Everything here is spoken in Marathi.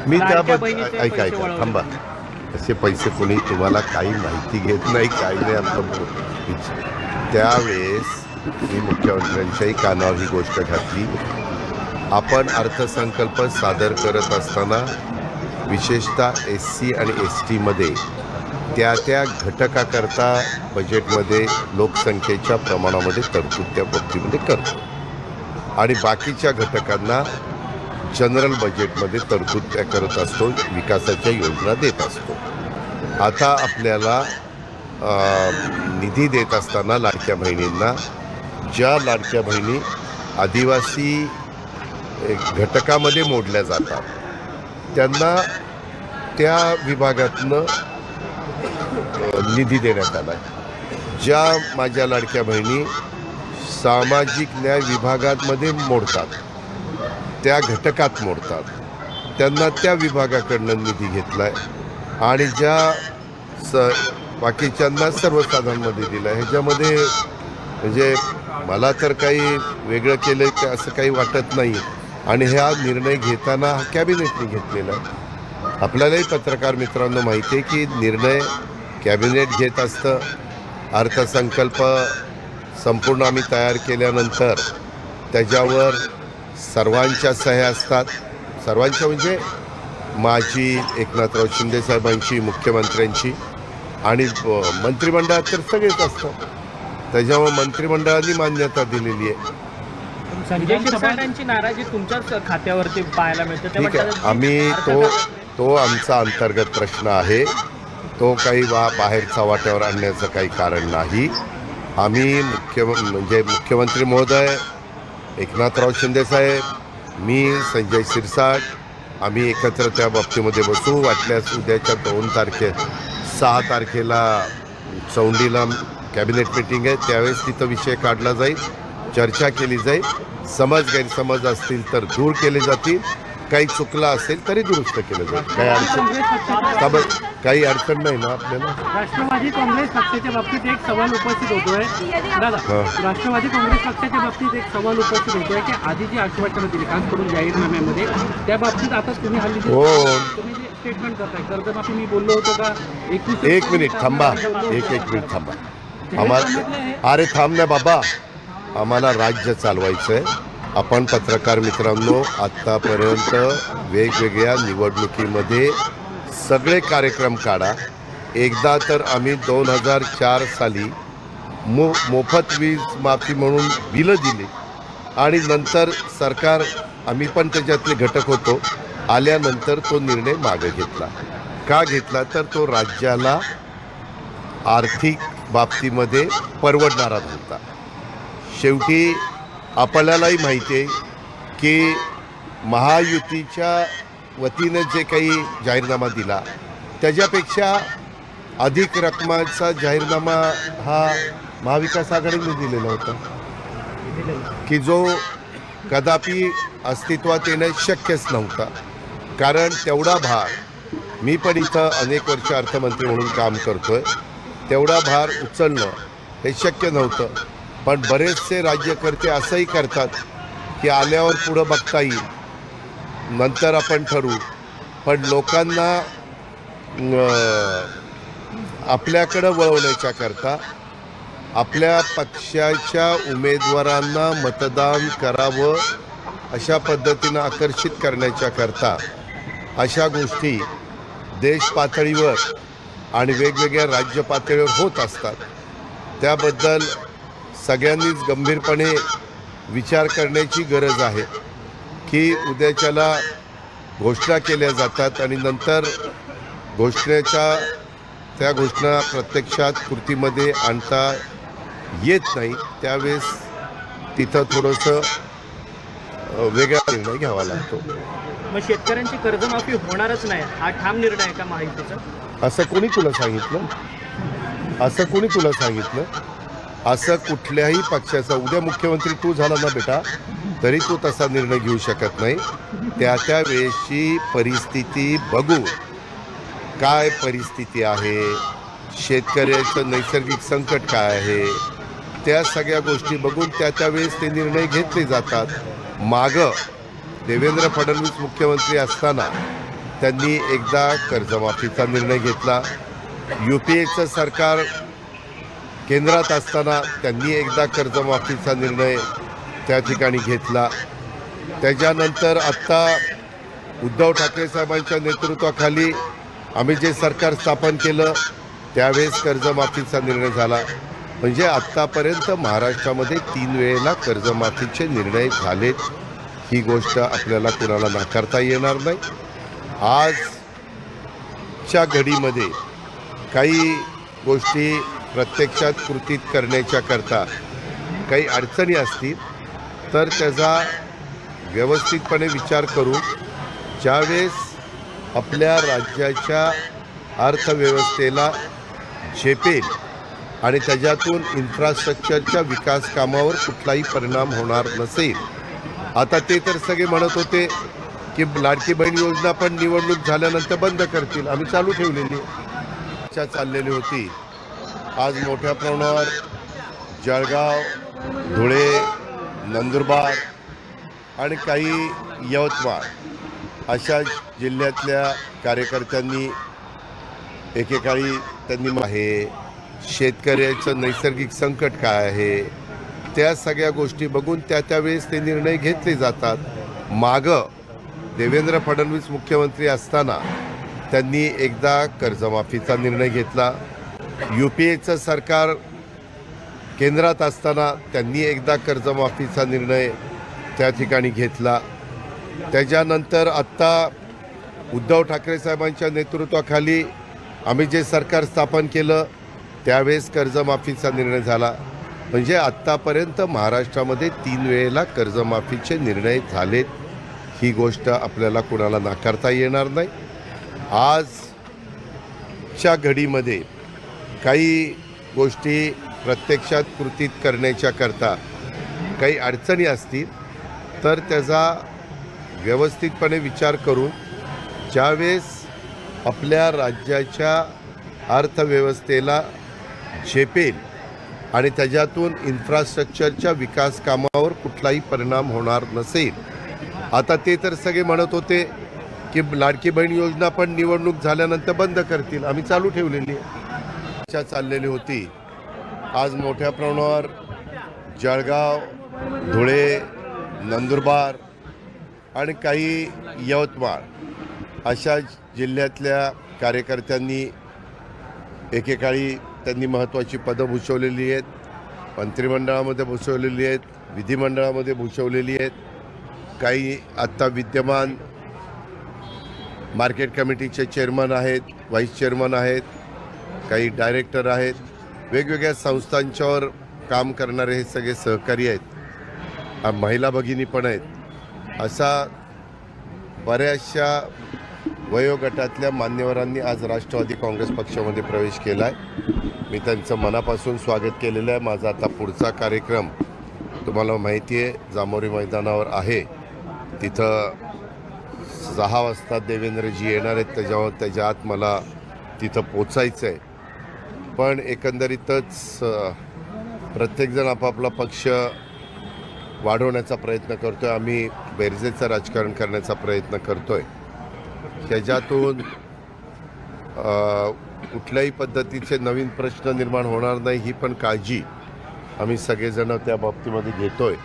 मी त्याबद्दल ऐका थांबा, असे पैसे कोणी तुम्हाला काही माहिती घेत नाही, काही नाही. आमचं त्यावेळेस मी मुख्यमंत्र्यांच्याही कानावर ही गोष्ट घातली. आपण अर्थसंकल्प सादर करत असताना विशेषतः SC आणि STमध्ये त्या घटकाकरता बजेटमध्ये लोकसंख्येच्या प्रमाणामध्ये तरतूद त्या बाबतीमध्ये करतो आणि बाकीच्या घटकांना जनरल बजेटमध्ये तरतूद त्या करत असतो, विकासाच्या योजना देत असतो. आता आपल्याला निधी देत असताना लाडक्या बहिणींना, ज्या लाडक्या बहिणी आदिवासी घटकामध्ये मोडल्या जातात त्यांना त्या विभागातनं निधी देण्यात आला. ज्या माझ्या लाडक्या बहिणी सामाजिक न्याय विभागामध्ये मोडतात, त्या घटकात मोडतात, त्यांना त्या विभागाकडनं निधी घेतला आहे आणि ज्या बाकीच्यांना सर्वसाधारणमध्ये दिला आहे. ह्याच्यामध्ये म्हणजे मला तर काही वेगळं केलं की असं काही वाटत नाही. आणि हा निर्णय घेताना कॅबिनेटने घेतलेला आहे. आपल्यालाही पत्रकार मित्रांनो माहिती आहे की निर्णय कॅबिनेट घेत असतं. अर्थसंकल्प संपूर्ण आम्ही तयार केल्यानंतर त्याच्यावर सर्वांच्या सह्या असतात. सर्वांच्या म्हणजे माझी, एकनाथराव शिंदे साहेबांची, मुख्यमंत्र्यांची आणि मंत्रिमंडळात तर सगळेच असतात. त्याच्यामुळे मंत्रिमंडळाने मान्यता दिलेली आहे. नाराजी तुमच्याच खात्यावरती पाहायला मिळते. ठीक आहे, आम्ही तो आमचा अंतर्गत प्रश्न आहे. तो काही बाहेरचा वाट्यावर आणण्याचं काही कारण नाही. आम्ही मुख्यमंत्री महोदय, एकनाथराव शिंदेसाहेब, मी, संजय शिरसाट, आम्ही एकत्र त्या बाबतीमध्ये बसू. वाटल्यास उद्याच्या 6 तारखेला चौंडीला कॅबिनेट मीटिंग आहे, त्यावेळेस तिथं विषय काढला जाईल, चर्चा केली जाईल. गैरसमज असतील तर दूर केले जातील, काही चुकला असेल तरी दुरुस्त केलं जाईल. काही अडचण नाही ना आपल्याला. राष्ट्रवादी काँग्रेस पक्षाच्या बाबतीत एक सवाल उपस्थित होतोय दादा, राष्ट्रवादी काँग्रेस पक्षाच्या बाबतीत एक सवाल उपस्थित होतोय की आधी जी आश्वासनं दिली खास करून जाहीरनाम्यामध्ये, त्या बाबतीत आता तुम्ही हल्ली तुम्ही जे स्टेटमेंट करताय कर्जमाफी, मी बोललो होतो का 1 मिनिट थांबा, 1 मिनिट थांबा. आम्हाला अरे थांब ना बाबा, आम्हाला राज्य चालवायचं आहे. आपण पत्रकार मित्रांनो आत्तापर्यंत वेगवेगळ्या निवडणुकीमध्ये सगळे कार्यक्रम काढा. एकदा तर आम्ही 2004 साली मोफत वीज माफी म्हणून बिलं दिली आणि नंतर सरकार, आम्ही पण त्याच्यातले घटक होतो, आल्यानंतर तो निर्णय मागे घेतला. का घेतला तर तो राज्याला आर्थिक बाबतीमध्ये परवडणारा नव्हता. शेवटी आपल्यालाही माहिती आहे की महायुतीच्या वतीनं जे काही जाहीरनामा दिला त्याच्यापेक्षा अधिक रकमाचा जाहीरनामा हा महाविकास आघाडीने दिलेला होता, की जो कदापि अस्तित्वात येणं शक्यच नव्हता. कारण तेवढा भार, मी पण इथं अनेक वर्ष अर्थमंत्री म्हणून काम करतोय, तेवढा भार उचलणं हे शक्य नव्हतं. पण बरेचसे राज्यकर्ते असंही करतात की आल्यावर पुढं बघता येईल, नंतर आपण ठरवू. पण लोकांना आपल्याकडं वळवण्याच्या करता, आपल्या पक्षाच्या उमेदवारांना मतदान करावं अशा पद्धतीनं आकर्षित करण्याच्या करता अशा गोष्टी देश पातळीवर आणि वेगवेगळ्या राज्य पातळीवर होत असतात. त्याबद्दल सगळ्यांनीच गंभीरपणे विचार करण्याची गरज आहे की उद्याच्याला घोषणा केल्या जातात आणि नंतर त्या घोषणा प्रत्यक्षात कृतीमध्ये आणता येत नाही, त्यावेळेस तिथं थोडंसं वेगळा निर्णय घ्यावा लागतो. मग शेतकऱ्यांची कर्जमाफी होणारच नाही हा ठाम निर्णय आहे का महायुतीचा? असं कोणी तुला सांगितलं? असं कुठल्याही पक्षाचा, उद्या मुख्यमंत्री तू झाला ना बेटा, तरी तू तसा निर्णय घेऊ शकत नाही. त्या वेळेची परिस्थिती बघू, काय परिस्थिती आहे, शेतकऱ्याचं नैसर्गिक संकट काय आहे, त्या सगळ्या गोष्टी बघून त्या वेळेस ते निर्णय घेतले जातात. मागं देवेंद्र फडणवीस मुख्यमंत्री असताना त्यांनी एकदा कर्जमाफीचा निर्णय घेतला. UPAचं सरकार केंद्रात असताना त्यांनी एकदा कर्जमाफीचा निर्णय त्या ठिकाणी घेतला. त्याच्यानंतर आत्ता उद्धव ठाकरे साहेबांच्या नेतृत्वाखाली आम्ही जे सरकार स्थापन केलं त्यावेळेस कर्जमाफीचा निर्णय झाला. म्हणजे आत्तापर्यंत महाराष्ट्रामध्ये 3 वेळेला कर्जमाफीचे निर्णय झालेत. ही गोष्ट आपल्याला कुणाला नाकारता येणार नाही. आजच्या घडीमध्ये काही गोष्टी प्रत्यक्षात कृतीत करण्याच्या करता काही अडचणी असतील तर त्याचा व्यवस्थितपणे विचार करून ज्यावेळेस आपल्या राज्याच्या अर्थव्यवस्थेला झेपेल आणि त्याच्यातून इन्फ्रास्ट्रक्चरच्या विकास कामावर कुठलाही परिणाम होणार नसेल. आता ते तर सगळे म्हणत होते की लाडकी बहीण योजना पण निवडणूक झाल्यानंतर बंद करतील. आम्ही चालू ठेवलेली चर्चा चाललेली होती. आज मोठ्या प्रमाणावर जळगाव, धुळे, नंदुरबार आणि काही यवतमाळ अशा जिल्ह्यातल्या कार्यकर्त्यांनी एकेकाळी त्यांनी आहे शेतकऱ्याचं नैसर्गिक संकट काय आहे त्या सगळ्या गोष्टी बघून त्यावेळेस ते निर्णय घेतले जातात. मागं देवेंद्र फडणवीस मुख्यमंत्री असताना त्यांनी एकदा कर्जमाफीचा निर्णय घेतला. UPAचं सरकार केंद्रात असताना त्यांनी एकदा कर्जमाफीचा निर्णय त्या ठिकाणी घेतला. त्याच्यानंतर आत्ता उद्धव ठाकरे साहेबांच्या नेतृत्वाखाली आम्ही जे सरकार स्थापन केलं त्यावेळेस कर्जमाफीचा निर्णय झाला. म्हणजे आत्तापर्यंत महाराष्ट्रामध्ये 3 वेळेला कर्जमाफीचे निर्णय झालेत. ही गोष्ट आपल्याला कुणाला नाकारता येणार नाही. आजच्या घडीमध्ये काही गोष्टी प्रत्यक्षात कृतीत करण्याच्या करता काही अडचणी असतील तर त्याचा व्यवस्थितपणे विचार करून ज्यावेळेस आपल्या राज्याच्या अर्थव्यवस्थेला झेपेल आणि त्याच्यातून इन्फ्रास्ट्रक्चरच्या विकास कामावर कुठलाही परिणाम होणार नसेल. आता ते तर सगळे म्हणत होते की लाडकी बहीण योजना पण निवडणूक झाल्यानंतर बंद करतील. आम्ही चालू ठेवलेली चर्चा चाललेली होती. आज मोठ्या प्रमाणावर जळगाव, धुळे, नंदुरबार आणि काही यवतमाळ अशा जिल्ह्यातल्या कार्यकर्त्यांनी एकेकाळी त्यांनी महत्त्वाची पदं भूषवलेली आहेत. मंत्रिमंडळामध्ये भूषवलेली आहेत, विधिमंडळामध्ये भूषवलेली आहेत. काही आत्ता विद्यमान मार्केट कमिटीचे चेअरमन आहेत, व्हाईस चेअरमन आहेत, काही डायरेक्टर आहेत. वेगवेगळ्या संस्थांच्यावर काम करणारे हे सगळे सहकारी आहेत. महिला भगिनी पण आहेत. असा बऱ्याचशा वयोगटातल्या मान्यवरांनी आज राष्ट्रवादी काँग्रेस पक्षामध्ये प्रवेश केला आहे. मी त्यांचं मनापासून स्वागत केलेलं आहे. माझा आता पुढचा कार्यक्रम तुम्हाला माहिती आहे जांभोरी मैदानावर आहे. तिथं 6 वाजता देवेंद्रजी येणार आहेत. त्याच्या आत मला तिथं पोचायचं आहे. पण एकंदरीतच प्रत्येकजण आपापला पक्ष वाढवण्याचा प्रयत्न करतो आहे. आम्ही बेरजेचं राजकारण करण्याचा प्रयत्न करतो आहे. त्याच्यातून कुठल्याही पद्धतीचे नवीन प्रश्न निर्माण होणार नाही ही पण काळजी आम्ही सगळेजण त्या बाबतीमध्ये घेतो आहे.